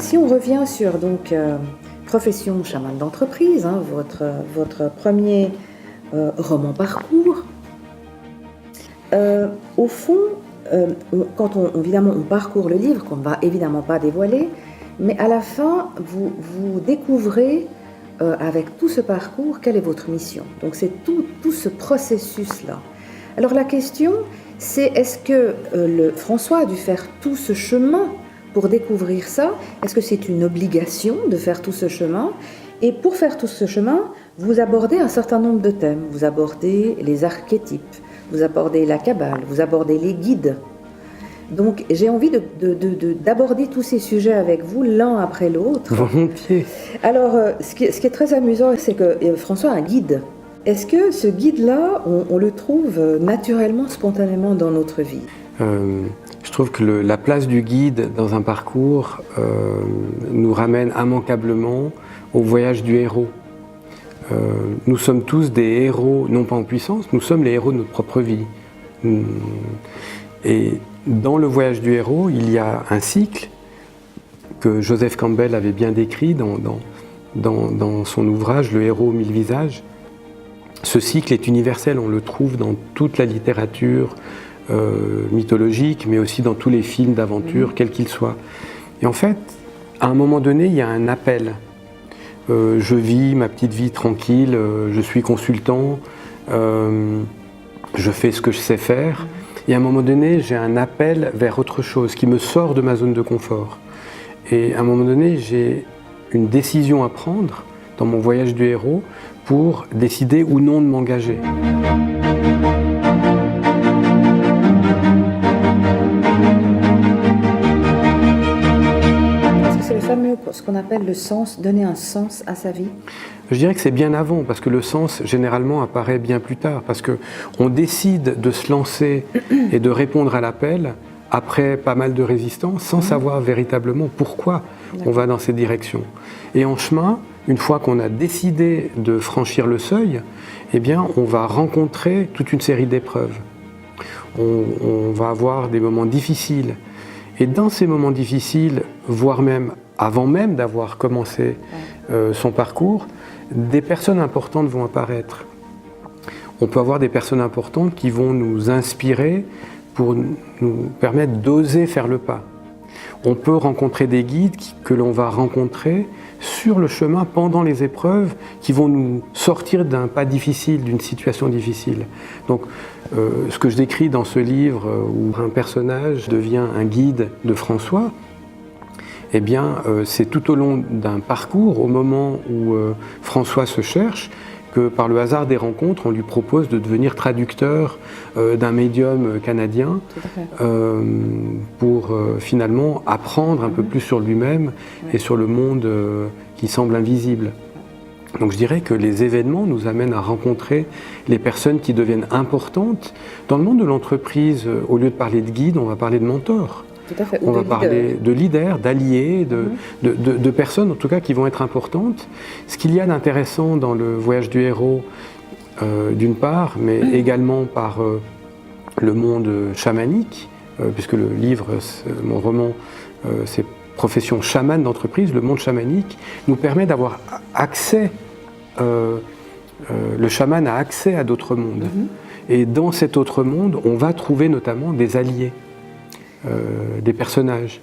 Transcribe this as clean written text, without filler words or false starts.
si on revient sur donc, profession chaman d'entreprise, hein, votre premier roman parcours, au fond, quand évidemment on parcourt le livre, qu'on ne va évidemment pas dévoiler, mais à la fin, vous découvrez avec tout ce parcours, quelle est votre mission. Donc c'est tout ce processus-là. Alors la question, c'est est-ce que François a dû faire tout ce chemin pour découvrir ça? Est-ce que c'est une obligation de faire tout ce chemin? Et pour faire tout ce chemin, vous abordez un certain nombre de thèmes. Vous abordez les archétypes, vous abordez la Kabbale, vous abordez les guides. Donc j'ai envie d'aborder tous ces sujets avec vous, l'un après l'autre. Volontiers. Alors, ce qui est très amusant, c'est que François a un guide. Est-ce que ce guide-là, on le trouve naturellement, spontanément dans notre vie? Je trouve que la place du guide dans un parcours nous ramène immanquablement au voyage du héros. Nous sommes tous des héros, non pas en puissance, nous sommes les héros de notre propre vie. Et dans le voyage du héros, il y a un cycle que Joseph Campbell avait bien décrit dans son ouvrage « Le héros aux 1000 visages ». Ce cycle est universel, on le trouve dans toute la littérature mythologique, mais aussi dans tous les films d'aventure, quels qu'ils soient. Et en fait, à un moment donné, il y a un appel. Je vis ma petite vie tranquille, je suis consultant, je fais ce que je sais faire. Et à un moment donné, j'ai un appel vers autre chose qui me sort de ma zone de confort. Et à un moment donné, j'ai une décision à prendre dans mon voyage du héros pour décider ou non de m'engager. Est-ce que c'est le fameux, ce qu'on appelle le sens, donner un sens à sa vie? Je dirais que c'est bien avant, parce que le sens, généralement, apparaît bien plus tard, parce qu'on décide de se lancer et de répondre à l'appel après pas mal de résistance, sans savoir véritablement pourquoi on va dans cette direction. Et en chemin, une fois qu'on a décidé de franchir le seuil, eh bien, on va rencontrer toute une série d'épreuves. On va avoir des moments difficiles. Et dans ces moments difficiles, voire même avant même d'avoir commencé son parcours, des personnes importantes vont apparaître. On peut avoir des personnes importantes qui vont nous inspirer pour nous permettre d'oser faire le pas. On peut rencontrer des guides que l'on va rencontrer sur le chemin pendant les épreuves qui vont nous sortir d'un pas difficile, d'une situation difficile. Donc, ce que je décris dans ce livre où un personnage devient un guide de François, eh bien, c'est tout au long d'un parcours, au moment où François se cherche, que par le hasard des rencontres, on lui propose de devenir traducteur d'un médium canadien pour finalement apprendre un peu plus sur lui-même et sur le monde qui semble invisible. Donc je dirais que les événements nous amènent à rencontrer les personnes qui deviennent importantes. Dans le monde de l'entreprise, au lieu de parler de guide, on va parler de mentor. On va parler de leaders, d'alliés, de personnes en tout cas qui vont être importantes. Ce qu'il y a d'intéressant dans le voyage du héros, d'une part, mais également par le monde chamanique, puisque le livre, mon roman, c'est Profession chamane d'entreprise, le monde chamanique nous permet d'avoir accès, le chaman a accès à d'autres mondes. Et dans cet autre monde, on va trouver notamment des alliés. Des personnages.